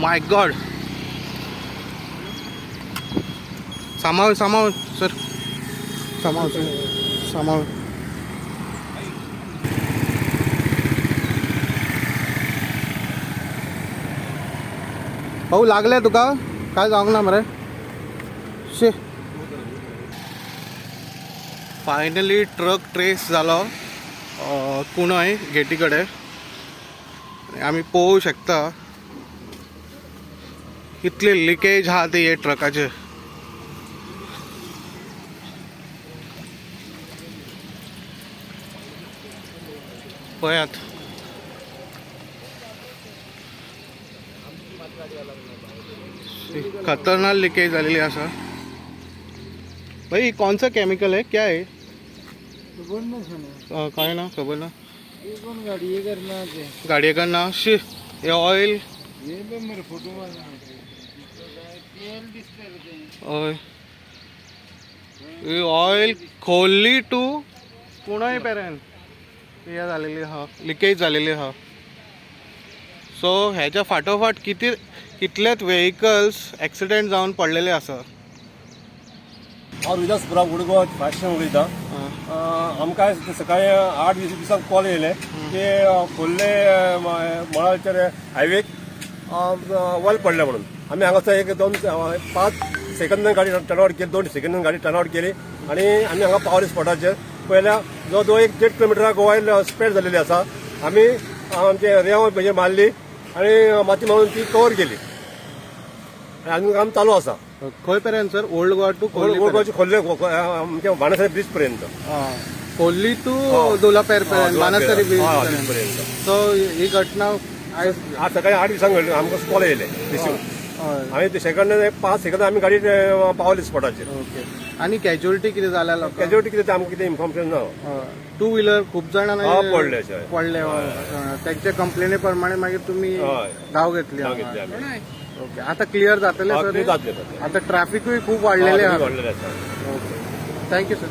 माय God. सामाव sir, सामाव. भाऊ लागले तुका काय जावंक ना मरे. शे फायनली ट्रक ट्रेस जालो कुणय गेटी कडेन. आमी पळोवं शकता कितले लिकेज आहा ते हे ट्रकाचे. पळयात खतरनाक लीकेज झालेली असा. भाई कौन सा केमिकल है, क्या है? काय ना खबर ना. गाड़ी का ना शी ये ऑयल ऑयल खोलली टू पुणे पर्यंत हे झालेली हा, लिकेज झालेली हा. सो ह्याच्या फाटोफाट कितलेच व्हेकल्स ॲक्सिडेंट जावन पडलेले आसा. हांव विलास पुरा उडगो फास्टन उलयतां. आमकां सकाळी 8 दिसांक कॉल येयले की खोल्ले मळाचेर हायवेक ऑयल पडले म्हणून. आमी हांगासर एक 5 सेकंदान गाडी टर्न आउट केली, 2 सेकंदान गाडी टर्न आउट केली आनी आमी हांगा पावले स्पॉटाचेर. पयल्या जो 1.5 किलोमिटराक ऑयल स्प्रेड जाल्लेली आसा. आमी आमचे रेंव म्हणजे मारली आनी माती मारून ती कवर केली. आनी काम चालू आसा. खंय पर्यंत सर? ओल्ड गोवा टू गोवाचे खोल्ले आमच्या बाणस्तारी ब्रिज पर्यंत. खोल्ली टू दोलापेर पर्यंत, बाणस्तारी ब्रिज पर्यंत. सो ही घटना आज सकाळी 8 दिसांक घडली. आमकां कॉल येयले रिसीव. आमी ते सेकंड 5 सेकंद आमी गाडी पावली स्पॉटाचेर. ओके. आणि कॅज्युअलिटी कितें जाल्या लोकांक? कॅज्युअलिटी कितें ते आमकां कितें इन्फॉर्मेशन ना. 2 व्हीलर खूप जाणांना पडले. त्यांच्या कंप्लेनी प्रमाणे मागीर तुम्ही धाव घेतली. ओके. आता क्लियर जातले सर? जातले. आता ट्रॅफिकूय खूप वाढलेले आहा. वाडलेले आसा. ओके. Thank you sir.